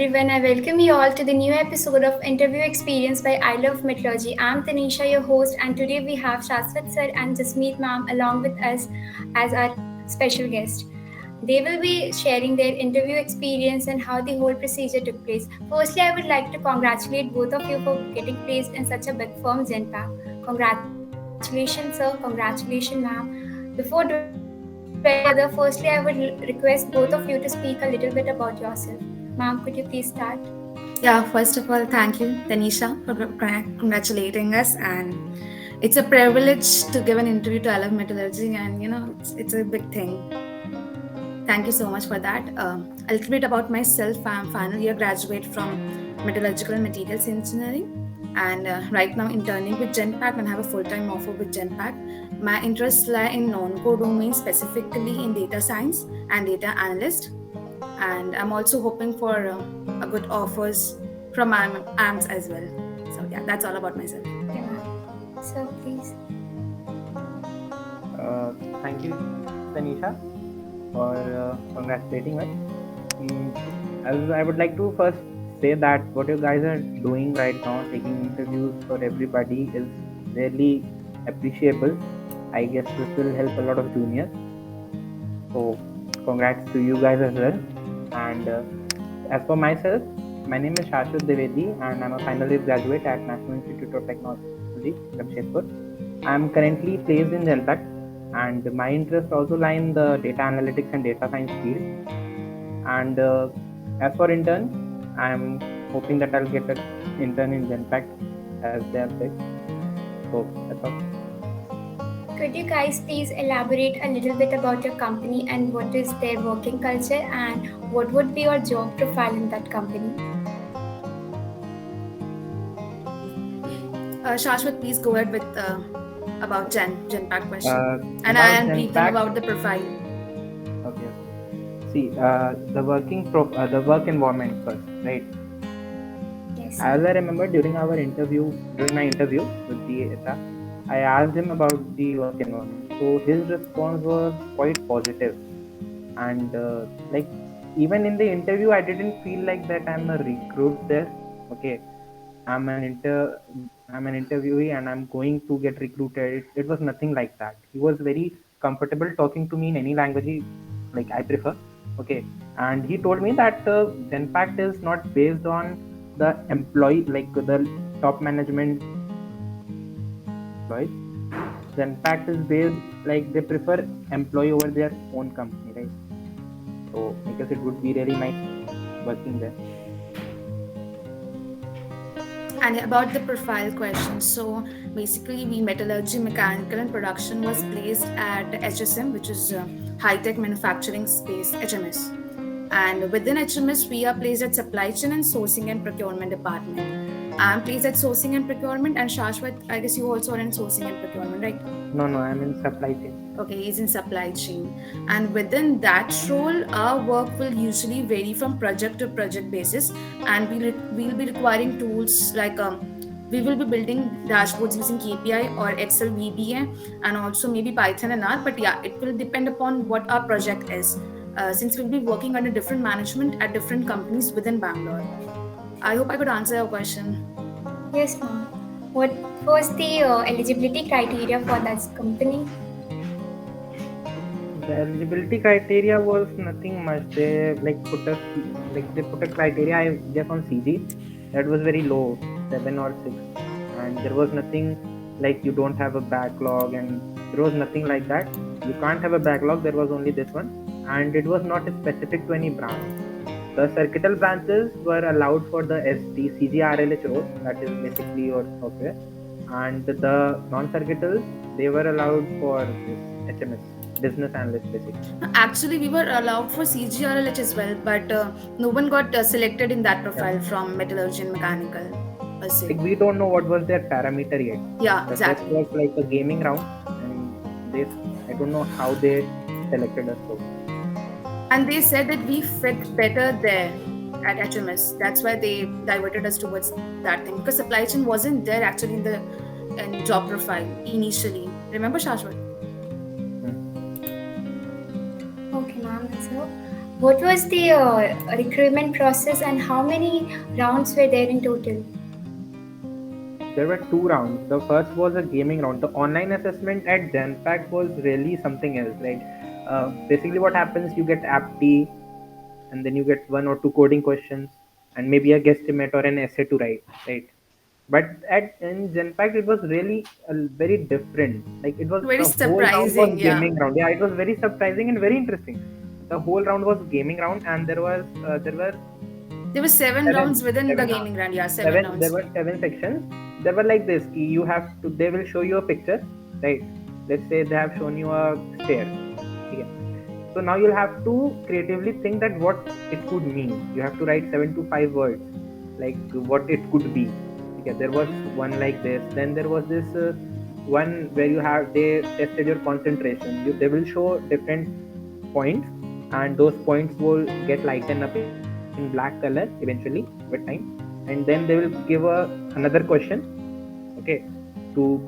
everyone. I welcome you all to the new episode of Interview Experience by I Love Metallurgy. I'm Tanisha, your host, and today we have Shashwat sir and Jasmeet ma'am along with us as our special guest. They will be sharing their interview experience and how the whole procedure took place. Firstly, I would like to congratulate both of you for getting placed in such a big firm, Genpact. Congratulations, sir. Congratulations, ma'am. Before doing any further, firstly, I would request both of you to speak a little bit about yourself. Ma'am, could you please start? Yeah, first of all, thank you, Tanisha, for congratulating us. And it's a privilege to give an interview to I Love Metallurgy, and it's a big thing. Thank you so much for that. A little bit about myself. I'm final year graduate from Metallurgical and Materials Engineering, and right now interning with Genpact and have a full-time offer with Genpact. My interests lie in non-code domains, specifically in data science and data analyst. And I'm also hoping for a good offers from AMS as well. So yeah, that's all about myself. Okay, ma'am. Sir, please. Thank you, Tanisha, for congratulating us. Mm, as I would like to first say that what you guys are doing right now, taking interviews for everybody, is really appreciable. I guess this will help a lot of juniors. So, congrats to you guys as well. And as for myself, my name is Shashwat and I'm a final year graduate at National Institute of Technology, Jamshedpur. I'm currently placed in Genpact, and my interests also lie in the data analytics and data science field. And as for intern, I'm hoping that I'll get an intern in Genpact as they have said. So that's all. Could you guys please elaborate a little bit about your company and what is their working culture and what would be your job profile in that company? Shashwat, please go ahead with about Genpact question, and I About am briefing Genpact, about the profile. okay. See, the work environment first, right? Yes. As I remember during my interview with the HR, I asked him about the work environment. So his response was quite positive, and like even in the interview, I didn't feel like that I'm a recruit there. Okay, I'm an interviewee and I'm going to get recruited. It was nothing like that. He was very comfortable talking to me in any language like I prefer. Okay, and he told me that Genpact is not based on the employee, like the top management employees. Genpact is based, like they prefer employee over their own company, right? So I guess it would be really nice working there. And about the profile question, so basically, we metallurgy, mechanical, and production was placed at HSM, which is High Tech Manufacturing Space (HMS). And within HMS, we are placed at supply chain and sourcing and procurement department. I'm placed at sourcing and procurement, and Shashwat, I guess you also are in sourcing and procurement, right? No, I'm in supply chain. Okay, he's in supply chain. And within that role, our work will usually vary from project to project basis, and we'll be requiring tools like we will be building dashboards using KPI or Excel VBA, and also maybe Python and R. But yeah, it will depend upon what our project is. Since we'll be working under different management at different companies within Bangalore. I hope I could answer your question. Yes, ma'am. What was the eligibility criteria for that company? The eligibility criteria was nothing much. They put a criteria, I guess, on CG that was very low, 7 or 6, and there was nothing like you don't have a backlog, and there was nothing like that. You can't have a backlog. There was only this one, and it was not specific to any branch. The circuital branches were allowed for the ST CGRLH role, that is basically your software, and the non-circuitals, they were allowed for this HMS, business analyst basically. Actually, we were allowed for CGRLH as well, but no one got selected in that profile from metallurgy and mechanical per se. Like we don't know what was their parameter yet. Yeah, The exactly. test was like a gaming round, and I don't know how they selected us. So. And they said that we fit better there at HMS. That's why they diverted us towards that thing, because supply chain wasn't there actually in the job profile initially. Remember, Shashwat? Okay, ma'am. So, What was the recruitment process and how many rounds were there in total? There were two rounds. The first was a gaming round. The online assessment at Genpact was really something else. Like, basically, what happens? You get apti, and then you get one or two coding questions, and maybe a guesstimate or an essay to write. Right. But at in Genpact, it was really very different. Like, it was Very the whole round was surprising, yeah. gaming round. Yeah, it was very surprising and very interesting. The whole round was gaming round, and there were There were seven seven rounds within the seven gaming round. Yeah, seven seven there rounds. were seven sections. There were like this ki you have to they will show you a picture, right? Let's say they have shown you a stair. Okay, so now you'll have to creatively think that what it could mean. You have to write 7 to 5 words, like what it could be. Okay, there was one like this. Then there was this one where they tested your concentration. They will show different points, and those points will get lightened up in black color eventually with time. And then they will give another question, okay, to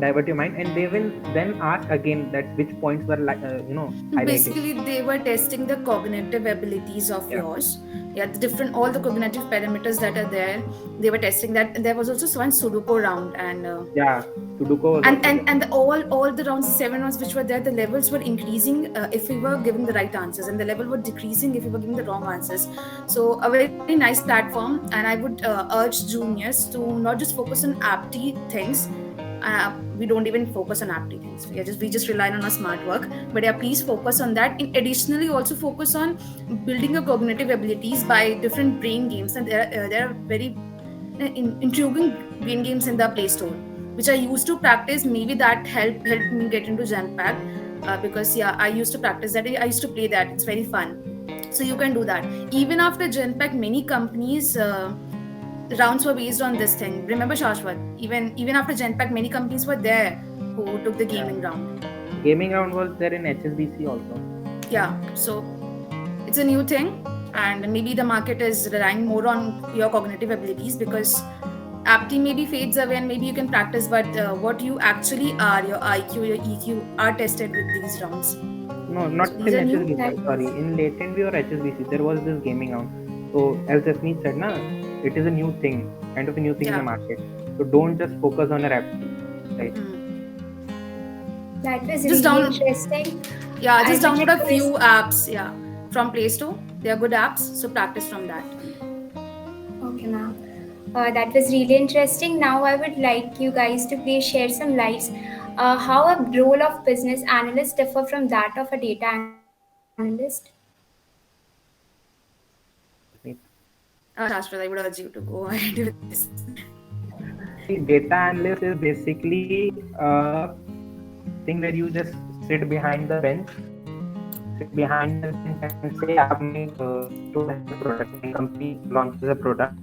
divert your mind, and they will then ask again that which points were highlighted. Basically, they were testing the cognitive abilities of Yeah, yours. Yeah, the different all the cognitive parameters that are there. They were testing that. And there was also one Sudoku round, yeah, Sudoku was also there. and all the rounds, the seven rounds which were there, the levels were increasing if we were giving the right answers, and the level were decreasing if we were giving the wrong answers. So a very nice platform, and I would urge juniors to not just focus on apti things. We don't even focus on apti things. We just rely on our smart work. But yeah, please focus on that. In additionally, also focus on building your cognitive abilities by different brain games, and there are very intriguing brain games in the Play Store, which I used to practice. Maybe that helped me get into Genpact, because yeah, I used to practice that. I used to play that. It's very fun. So you can do that. Even after Genpact, many companies rounds were based on this thing. Remember, Shashwat? Even after Genpact, many companies were there who took the Yeah, gaming round. gaming round was there in HSBC also. Yeah. So it's a new thing, and maybe the market is relying more on your cognitive abilities, because apti maybe fades away and maybe you can practice, but what you actually are, your IQ, your EQ, are tested with these rounds. No, So not these in are new. HSBC. That Sorry, was in Latent or HSBC, there was this gaming round. So as Jasmeet said, na, it is a new thing, kind of a new thing in Yeah. the market. So don't just focus on your FT, right? Mm. that was Just really down. interesting. Yeah, I just would download a request. few apps. Yeah, from Play Store. They are good apps, so practice from that. Okay, ma'am. That was really interesting. Now I would like you guys to please share some lights. How a role of business analyst differ from that of a data analyst? Jasmeet. Shashwat, I would urge you to go ahead with this. See, data analyst is basically a thing where you just sit behind the bench, sit behind the bench and say, to launch a product. My company launches a product.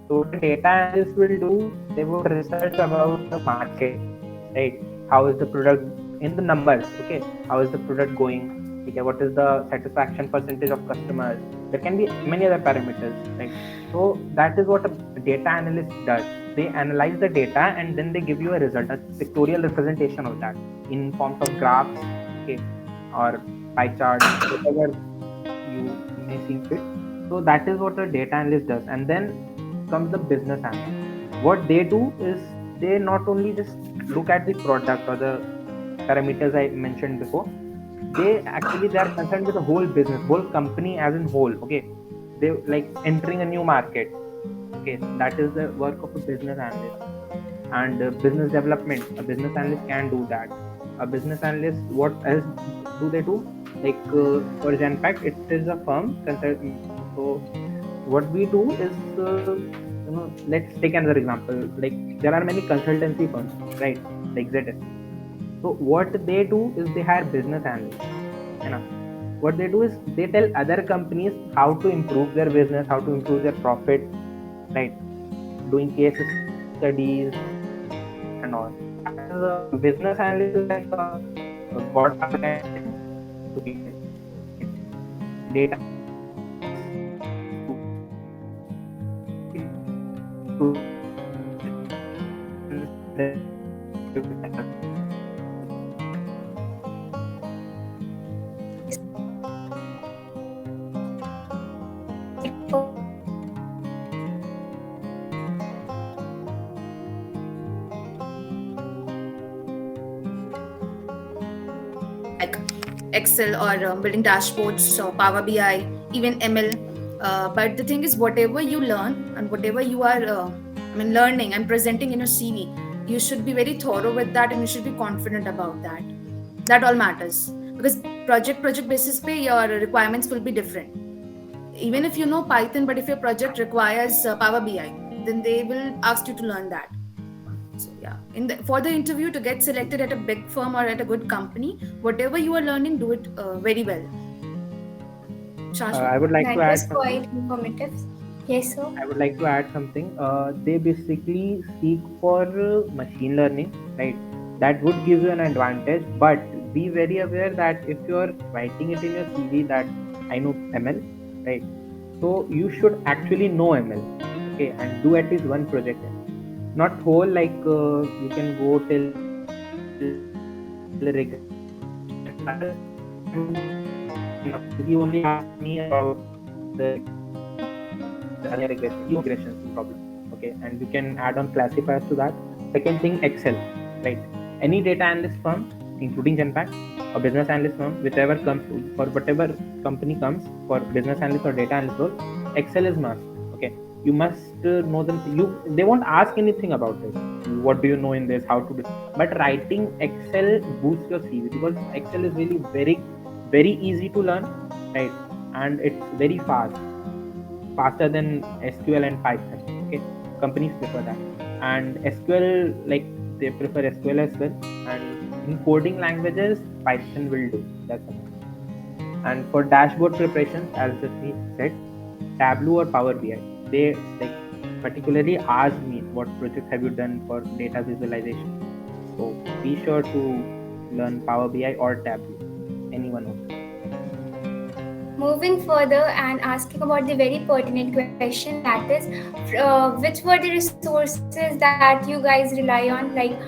So what a data analyst will do, they would research about the market, right? How is the product in the numbers? Okay, how is the product going? Okay, what is the satisfaction percentage of customers? There can be many other parameters, right? So that is what a data analyst does. They analyze the data and then they give you a result, a pictorial representation of that in forms of graphs, okay, or pie charts, whatever you may see fit. So that is what a data analyst does. And then comes the business analyst. What they do is they not only just look at the product or the parameters I mentioned before, they are concerned with the whole business, whole company as in whole. Okay, they like entering a new market. Okay, that is the work of a business analyst. And business development, a business analyst can do that. A business analyst, what else do they do? Like for Genpact, it is a firm. So what we do is, let's take another example. Like there are many consultancy firms, right? Like ZS. So what they do is they hire business analysts. You know, what they do is they tell other companies how to improve their business, how to improve their profit, right? Doing case studies and all. So that is a business analyst is like a godfather kind of thing to people. Right? Data analyst is just to Excel or building dashboards or Power BI, even ML. But the thing is, whatever you learn and whatever you are, learning and presenting in your CV, you should be very thorough with that, and you should be confident about that. That all matters, because project basis pay your requirements will be different. Even if you know Python, but if your project requires Power BI, then they will ask you to learn that. So yeah, for the interview to get selected at a big firm or at a good company, whatever you are learning, do it very well. Shashwat? I would like to That add was something. quite informative. Yes, sir. I would like to add something. They basically seek for machine learning, right? That would give you an advantage, but be very aware that if you're writing it in your CV that I know ML, right? So you should actually know ML, okay, and do at least one project. Not whole like you can go till regression analysis. That would be enough. If you only ask me about the linear regression problem, okay, and you can add on classifiers to that. Second thing, Excel, right? Any data analyst firm, including Genpact or business analyst firm, whichever comes for whatever company comes for business analyst or data analyst role, Excel is must. Okay, you must know them. They won't ask anything about this. What do you know in this? How to do? But writing Excel boosts your CV because Excel is really very easy to learn, right? And it's very faster than SQL and Python. Okay, companies prefer that, and SQL, like, they prefer SQL as well. And in coding languages, Python will do. That's enough. And for dashboard preparation, as Jasmeet said, Tableau or Power BI. They like particularly asked me what project have you done for data visualization. So be sure to learn Power BI or Tableau, any one of them. Moving further and asking about the very pertinent question, that is, which were the resources that you guys rely on, like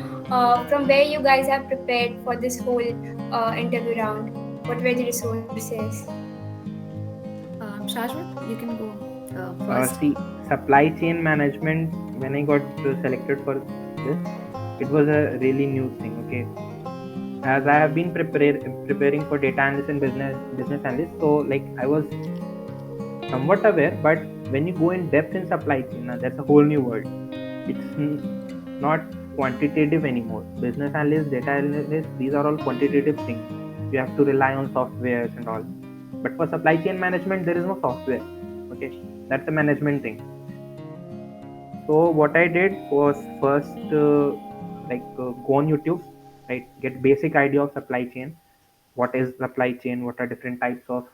from where you guys have prepared for this whole interview round? What were the resources? Shashwat, you can go first. See, supply chain management, when I got selected for this, it was a really new thing. Okay, as I have been preparing for data analyst and business analyst, so like I was somewhat aware. But when you go in depth in supply chain, that's a whole new world. It's not quantitative anymore. Business analyst, data analyst, these are all quantitative things. You have to rely on softwares and all. But for supply chain management, there is no software. Okay, that's a management thing. So what I did was first go on YouTube, right? Get basic idea of supply chain. What is supply chain? What are different types of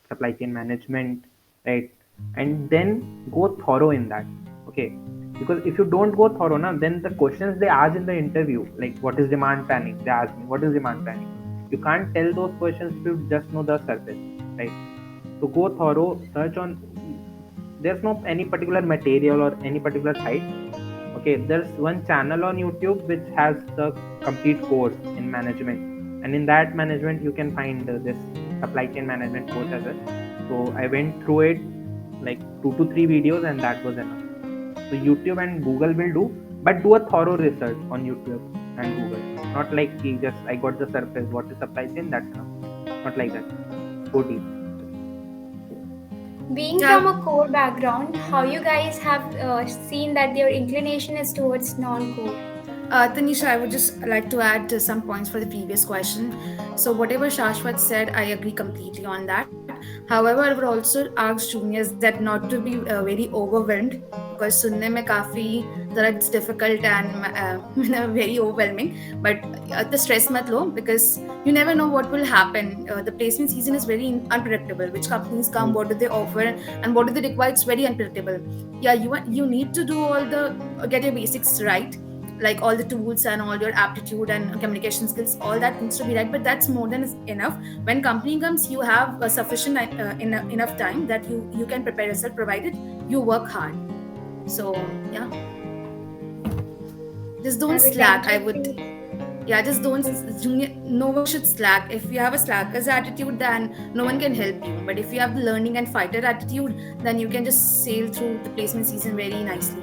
supply chain management, right? And then go thorough in that. Okay, because if you don't go thorough now, then the questions they ask in the interview, like what is demand planning, they ask me what is demand planning. You can't tell those questions if you just know the surface, right? So go thorough, search on. There's no any particular material or any particular site. Okay, there's one channel on YouTube which has the complete course in management, and in that management you can find this supply chain management course as well. So I went through it, like 2 to 3 videos, and that was enough. So YouTube and Google will do, but do a thorough research on YouTube and Google. Not like just I got the surface, what is supply chain, that's enough. Not like that. Go deep. Being Yeah. from a core background, how you guys have seen that your inclination is towards non-core? Tanisha, I would just like to add some points for the previous question. So, whatever Shashwat said, I agree completely on that. However, I would also ask juniors that not to be very overwhelmed, because सुनने में काफी ज़रा it's difficult and very overwhelming. But the stress mat lo, because you never know what will happen. The placement season is very unpredictable. Which companies come, what do they offer, and what do they require? It's very unpredictable. Yeah, you need to do all the get your basics right, like all the tools and all your aptitude and communication skills, all that needs to be right, but that's more than enough. When company comes, you have a sufficient enough time that you can prepare yourself, provided you work hard. So yeah, just I don't would slack, like I to would. say, Yeah, just don't. Junior, no one should slack. If you have a slacker's attitude, then no one can help you. But if you have the learning and fighter attitude, then you can just sail through the placement season very nicely.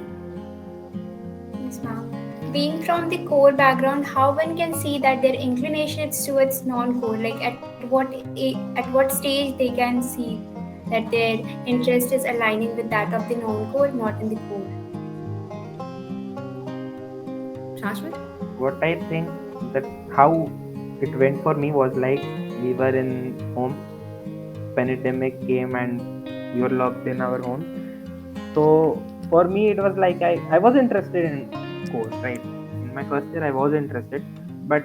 yes, ma'am. being from the core background, how one can see that their inclination is towards non-core? Like at what stage they can see that their interest is aligning with that of the non-core, not in the core. Shashwat? What I think that how it went for me was like we were in home, pandemic came and we were locked in our home. So for me it was like I was interested in code, right? In my first year I was interested, but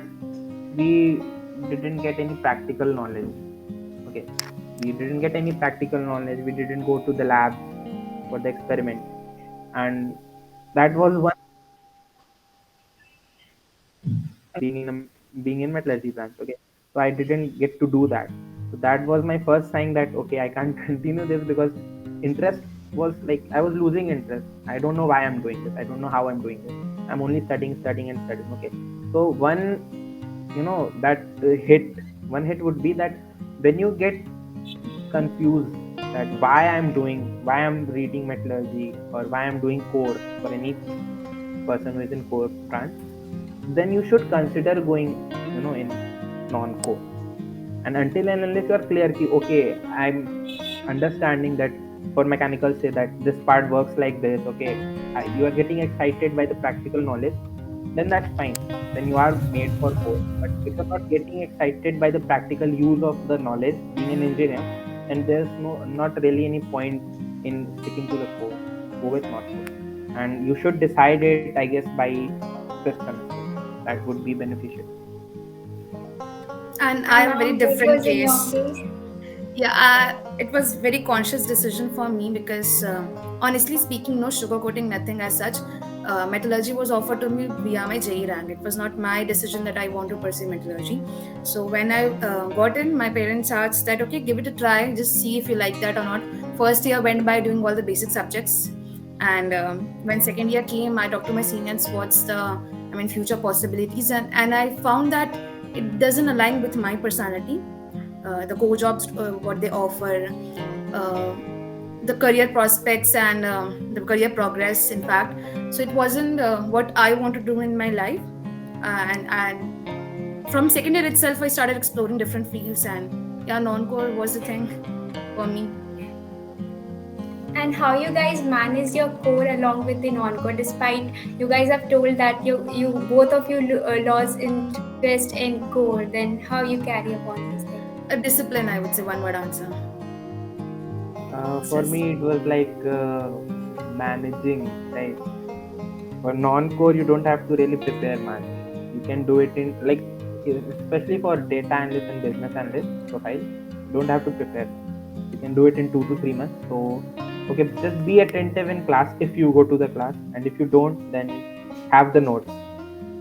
we didn't get any practical knowledge. Okay. We didn't get any practical knowledge. We didn't go to the labs for the experiment. And that was one being in metallurgy branch. Okay. So I didn't get to do that. So that was my first sign that okay, I can't continue this because interest was like I was losing interest. I don't know why I'm doing this. I don't know how I'm doing this. I'm only studying and studying. Okay. So that one hit would be that when you get confused that why I'm reading metallurgy or why I'm doing core for any person who is in core branch, then you should consider going, in non-core. And until and unless you are clear, ki, okay, I'm understanding that for mechanical say that this part works like this, okay, you are getting excited by the practical knowledge, then that's fine. Then you are made for core. But if you're not getting excited by the practical use of the knowledge, being an engineer, then there's not really any point in sticking to the core. Go with not core. And you should decide it, I guess, by fifth semester. That would be beneficial. And I And have a very now, what different was in your case. case? Yeah, it was very conscious decision for me because honestly speaking, no sugarcoating, nothing as such. Metallurgy was offered to me via my JE rank. It was not my decision that I want to pursue metallurgy. So when I got in, my parents asked that okay, give it a try, just see if you like that or not. First year went by doing all the basic subjects, and when second year came, I talked to my seniors what's the future possibilities, and I found that it doesn't align with my personality, the core jobs, what they offer, uh, the career prospects, and the career progress, in fact. So it wasn't what I want to do in my life. And from second year itself, I started exploring different fields, and yeah, non-core was the thing for me. And how you guys manage your core along with the non-core, despite you guys have told that you both of you lost interest in core, then how you carry upon this thing? A discipline, I would say, one word answer. It's For just me, it was like managing, right? For non-core, you don't have to really prepare much. You can do it in like, especially for data analyst and business analyst profile, you don't have to prepare. You can do it in 2 to 3 months. So, okay, just be attentive in class if you go to the class, and if you don't, then have the notes.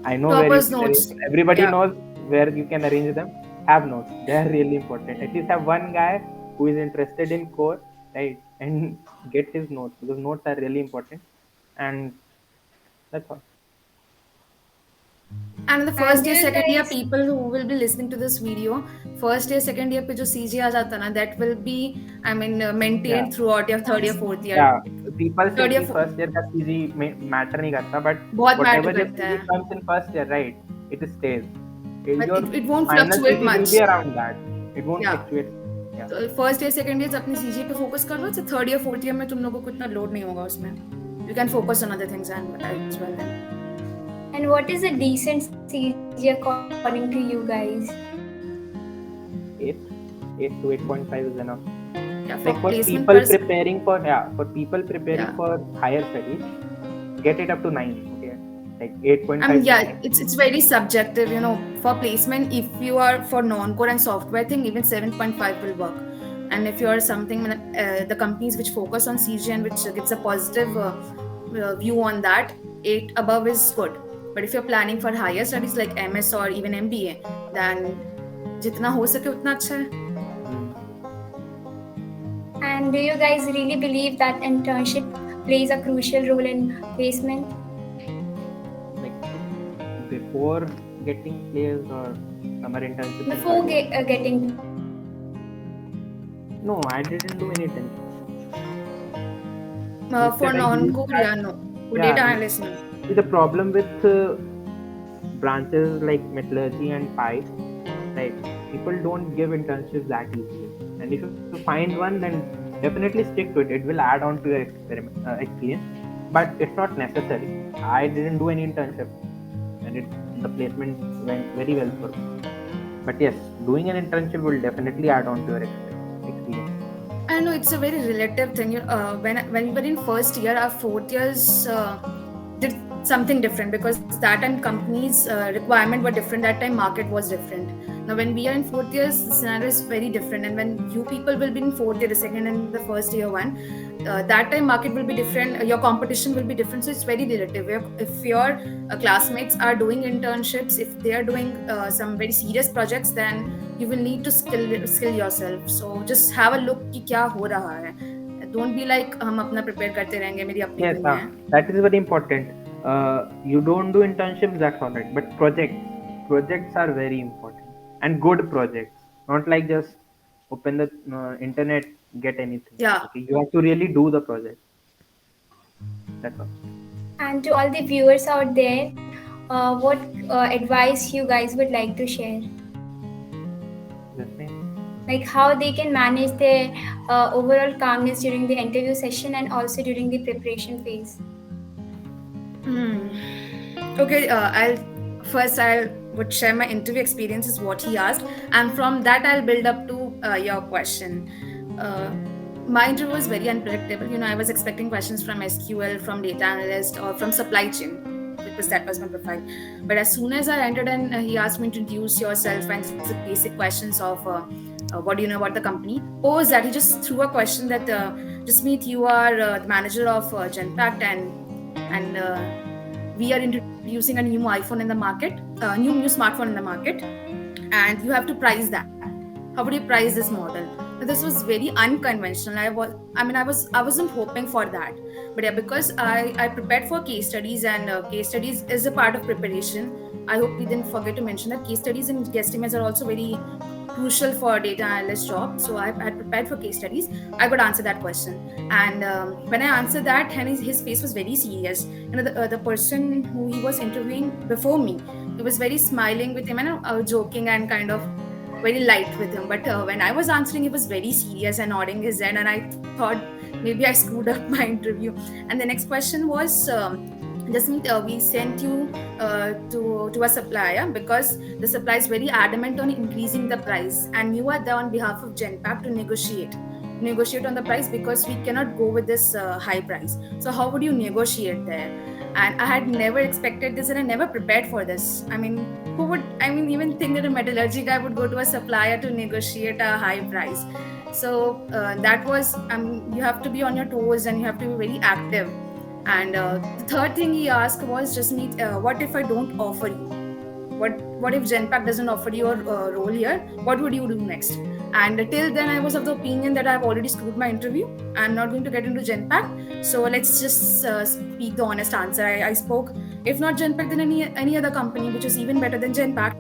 I know where you toppers can arrange. notes. Everybody Yeah. knows where you can arrange them. Have notes. They are really important. At least have one guy who is interested in core, right? And get his notes because notes are really important. And that's all. And in the And first do year, you second year, guys people who will be listening to this video, first year, second year, पे जो CG आ जाता ना, that will be, Yeah. maintained throughout your third year, fourth year. Yeah. People say Third year, कि first year का CG matter नहीं करता, but बहुत matter whatever the करता CG है. comes in first year, right? It stays. But Your it won't final fluctuate CG will much. be around that. It won't Yeah. fluctuate. Yeah. तो first year second year अपनी CG पे focus कर लो, तो third year fourth year में तुम लोगों को इतना लोड नहीं होगा उसमें. You can focus on other things and as well then. and what is a decent CG according to you guys? 8, 8 to 8.5 is enough. Yeah, for Like for placement people person. preparing for people preparing Yeah. for higher studies, get it up to 9. Okay, like 8.5 to Yeah, 9. it's very subjective, for placement. If you are for non-core and software thing, even 7.5 will work. And if you are something, the companies which focus on CG and which gives a positive view on that, 8 above is good. But if you're planning for higher studies like MS or even MBA, then जितना हो सके उतना अच्छा है. Hmm. And do you guys really believe that internship plays a crucial role in placement? Like before getting placed or summer internship in Before third year. getting placed? No, I didn't do any internship. For Instead, I used non-core, that. yeah, no. For Yeah, data analyst, no. See, the problem with branches like metallurgy and pipe, right? People don't give internships that easily. And if you find one, then definitely stick to it. It will add on to your experience, but it's not necessary. I didn't do any internship, and the placement went very well for me. But yes, doing an internship will definitely add on to your experience. I know it's a very relative thing. When we were in first year, our fourth years did something different because that time companies' requirement were different. That time market was different. Now when we are in fourth years, the scenario is very different. And when you people will be in fourth year, the second and the first year one, that time market will be different. Your competition will be different. So it's very relative. If your classmates are doing internships, if they are doing some very serious projects, then you will need to skill yourself. So just have a look कि क्या हो रहा है. Don't be like हम अपना prepare करते रहेंगे, मेरी अपनी Yes, दुनिया है. that is very important. You don't do internships, that's all right. But projects are very important, and good projects. Not like just open the internet, get anything. Yeah. Okay, you have to really do the project. That's all. And to all the viewers out there, what advice you guys would like to share? That's me. Like how they can manage their overall calmness during the interview session and also during the preparation phase. Okay, I would share my interview experiences, what he asked, and from that I'll build up to your question. Uh, my interview was very unpredictable. I was expecting questions from SQL, from data analyst, or from supply chain, because that was my profile. But as soon as I entered and he asked me to introduce yourself and the basic questions of what do you know about the company. Post that, he just threw a question that Jasmeet, you are the manager of Genpact, and we are introducing a new iPhone in the market, new smartphone in the market, and you have to price that. How would you price this model? Now, this was very unconventional. I wasn't hoping for that, but yeah, because I prepared for case studies, and case studies is a part of preparation. I hope we didn't forget to mention that case studies and guesstimates are also very crucial for data analyst job. So I had prepared for case studies. I could answer that question, and when I answered that, and his face was very serious. The person who he was interviewing before me, he was very smiling with him and joking and kind of very light with him. But when I was answering, he was very serious and nodding his head, and I thought maybe I screwed up my interview. And the next question was. Jasmeet, we sent you to a supplier because the supplier is very adamant on increasing the price, and you are there on behalf of Genpact to negotiate on the price because we cannot go with this high price. So how would you negotiate there? And I had never expected this, and I never prepared for this. Who would even think that a metallurgy guy would go to a supplier to negotiate a high price? So that was you have to be on your toes and you have to be very active. And the third thing he asked was, just meet, what if I don't offer you? What if Genpact doesn't offer you a role here? What would you do next? And till then, I was of the opinion that I've already screwed my interview. I'm not going to get into Genpact. So let's just speak the honest answer. I spoke, if not Genpact, then any other company which is even better than Genpact.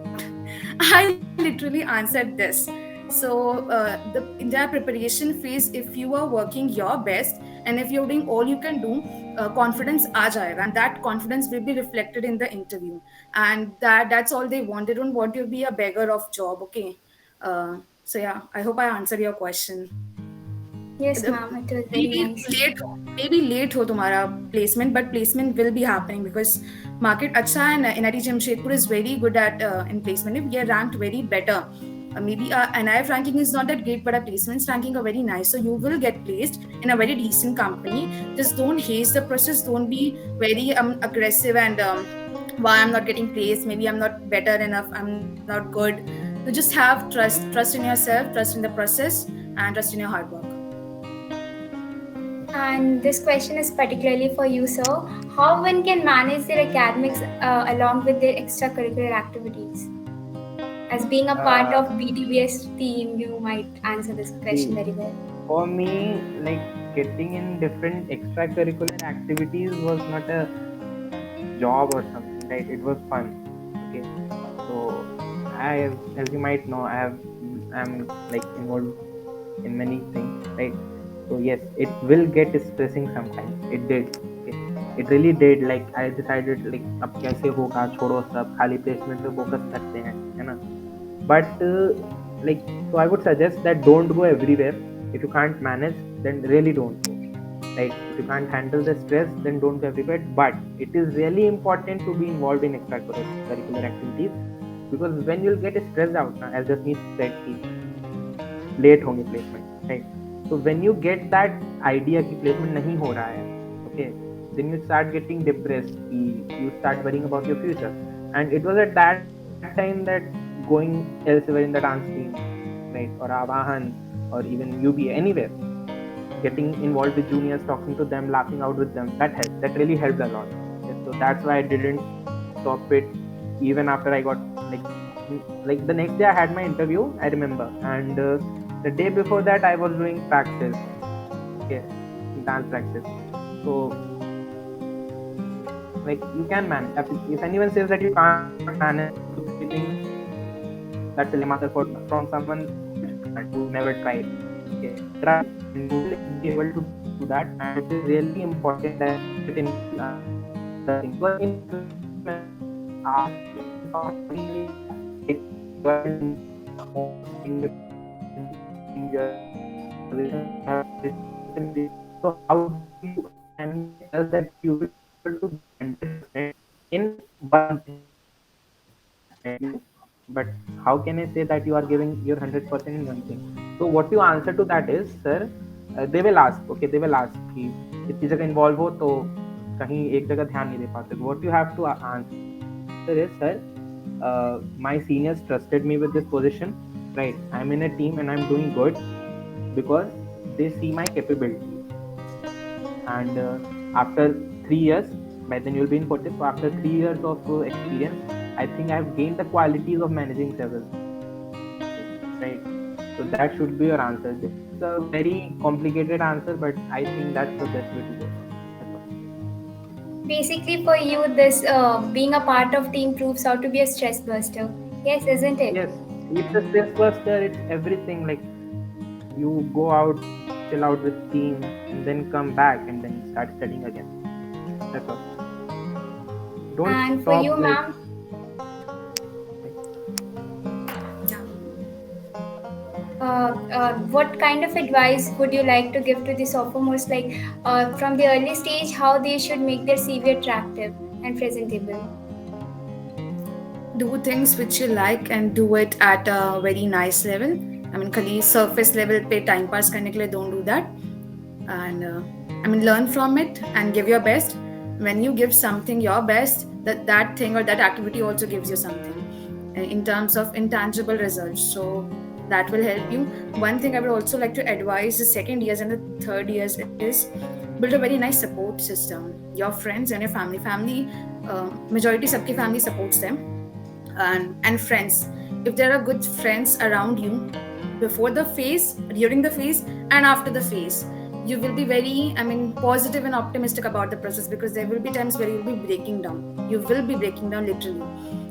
I literally answered this. So the entire preparation phase, if you are working your best and if you're doing all you can do, confidence aa jayega, and that confidence will be reflected in the interview. And that's all they want. They don't want you to be a beggar of job. Okay. So yeah, I hope I answered your question. Yes, ma'am, it was very maybe nice. late maybe late ho तुम्हारा placement, but placement will be happening because market अच्छा है. And NIT Jamshedpur is very good at in placement. We are ranked very better. Maybe NIF ranking is not that great, but our placements ranking are very nice. So you will get placed in a very decent company. Just don't haste the process. Don't be very aggressive and why I'm not getting placed. Maybe I'm not better enough. I'm not good. You just have trust in yourself, trust in the process, and trust in your hard work. And this question is particularly for you, sir. How one can manage their academics along with their extracurricular activities? As being a part of BTBS team, you might answer this question very well. For me, like getting in different extracurricular activities was not a job or something, right? It was fun. Okay, so as you might know, I'm like involved in many things, right? So yes, it will get stressing sometimes. It did. Okay. it really did. Like I decided like अब कैसे होगा, छोड़ो सब, खाली placement पे focus करते हैं, है ना? But like, so I would suggest that don't go everywhere. If you can't manage, then really don't go. Right? If you can't handle the stress, then don't go everywhere. But it is really important to be involved in extracurricular activities, because when you'll get stressed out, as Jasmeet said, late होंगे placement, right? So when you get that idea कि placement नहीं हो रहा है, okay, then you start getting depressed, you start worrying about your future. And it was at that time that going elsewhere in the dance team, right, or Avahan, or even UB, anywhere, getting involved with juniors, talking to them, laughing out with them, that really helped a lot. Okay, so that's why I didn't stop it even after I got like the next day I had my interview, I remember, and the day before that I was doing practice, okay, dance practice. So like you can manage. If anyone says that you can't manage 2 3 things, that's a lame answer from someone who never tried. Okay, try and you will be able to do that. And it is really important that it in other things. Because in like you are in so how do you can tell that you will be able to give 100% in one thing, right? But how can I say that you are giving your 100% in one thing? So what you answer to that is, sir, they will ask, okay, they will ask कि इतनी जगह involve हो तो कहीं एक जगह ध्यान नहीं दे पाते. What you have to answer is, sir, my seniors trusted me with this position, right? I'm in a team and I'm doing good because they see my capability. And after 3 years, by then you'll be in 40. So after 3 years of experience, I think I've gained the qualities of managing several, right? So that should be your answer. This is a very complicated answer, but I think that's the best way to go. That's all. Basically, for you, this being a part of team proves how to be a stress buster. Yes, isn't it? Yes, it's a stress buster. It's everything. Like you go out, chill out with team, and then come back and then start studying again. That's all. Don't And for stop you, like. ma'am, what kind of advice would you like to give to the sophomores, like from the early stage, how they should make their CV attractive and presentable? Do things which you like and do it at a very nice level. I mean, खाली surface level पे time pass करने के लिए don't do that. And I mean, learn from it and give your best. When you give something your best, that thing or that activity also gives you something in terms of intangible results. So that will help you. One thing I would also like to advise the second years and the third years is build a very nice support system. Your friends and your family, majority सबकी family supports them, and friends. If there are good friends around you before the phase, during the phase, and after the phase, you will be very, I mean, positive and optimistic about the process, because there will be times where you'll be breaking down. You will be breaking down literally.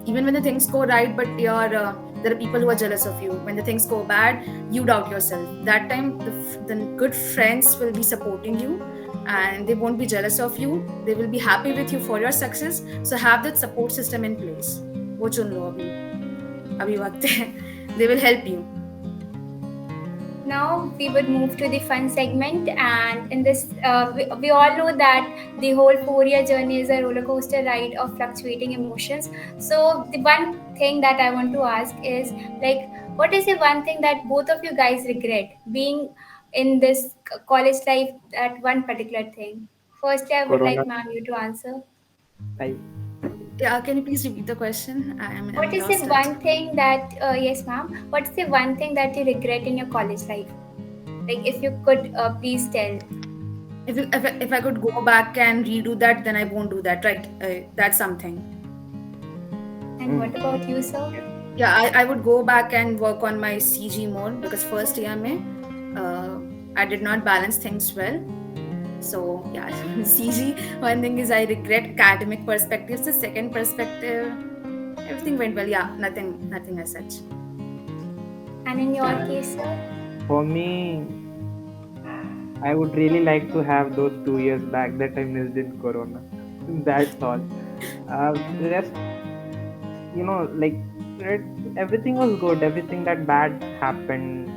Even when the things go right, but there are people who are jealous of you. When the things go bad, you doubt yourself. That time, the good friends will be supporting you, and they won't be jealous of you. They will be happy with you for your success. So have that support system in place. वो चुन लो अभी वक्त है. They will help you. Now we would move to the fun segment, and in this, we all know that the whole 4 year journey is a roller coaster ride of fluctuating emotions. So the one thing that I want to ask is, like, what is the one thing that both of you guys regret being in this college life at one particular thing? Firstly, I would like Corona. ma'am you to answer. I, Yeah, can you please repeat the question? What I'm is the lost it. one thing that yes ma'am? What's the one thing that you regret in your college life? Like, if you could please tell. If I could go back and redo that, then I won't do that, right? That's something. And what about you, sir? yes. Yeah, I would go back and work on my CG more, because first year mein, I did not balance things well. So yeah, CG. One thing is I regret academic perspectives. The second perspective, everything went well. Yeah, nothing as such. And in your case, sir? For me, I would really like to have those 2 years back that I missed in Corona. That's all. Just like it, everything was good. Everything that bad happened,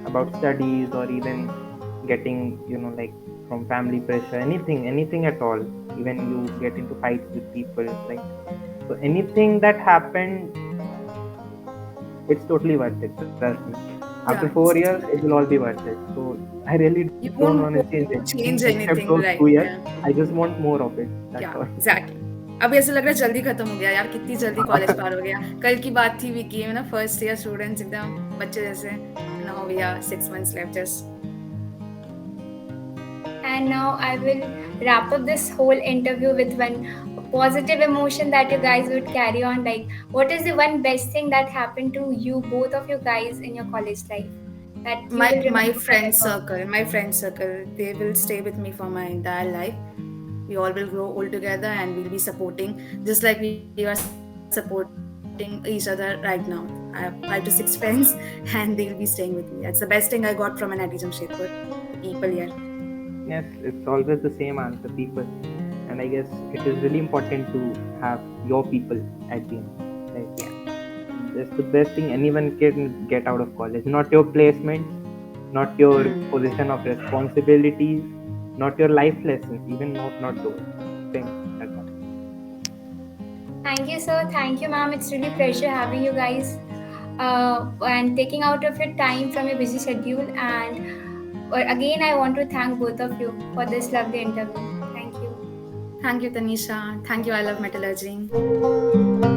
about studies or even getting, like from family pressure, anything at all. Even you get into fights with people, like so anything that happened, it's totally worth it. Trust me. After Yeah, 4 years, it will all be worth it. So I really don't you want to won't change want anything to change except those anything, 2 years. right? Yeah. I just want more of it. That's all. या exactly अभी ऐसा लग रहा है जल्दी खत्म हो गया यार, कितनी जल्दी कॉलेज पार हो गया। कल की बात थी विकी में ना, फर्स्ट ईयर स्टूडेंट्स एकदम बच्चे जैसे। Now we are 6 months left just। And now I will wrap up this whole interview with one positive emotion that you guys would carry on. Like, what is the one best thing that happened to you, both of you guys, in your college life that you will My remember forever? friend circle, they will stay with me for my entire life. We all will grow old together and we'll be supporting, just like we are supporting each other right now. I have 5 to 6 friends and they'll be staying with me. That's the best thing I got from an NIT Jamshedpur, the people here. Yes, it's always the same answer, people. And I guess it is really important to have your people at the end. Like, Yeah. that's the best thing anyone can get out of college. Not your placements, not your position of responsibilities, not your life lessons, even not those things. That's all. Thank you, sir. Thank you, ma'am. It's really pleasure having you guys and taking out of your time from your busy schedule. And again, I want to thank both of you for this lovely interview. Thank you. Thank you, Tanisha. Thank you, I Love Metallurgy.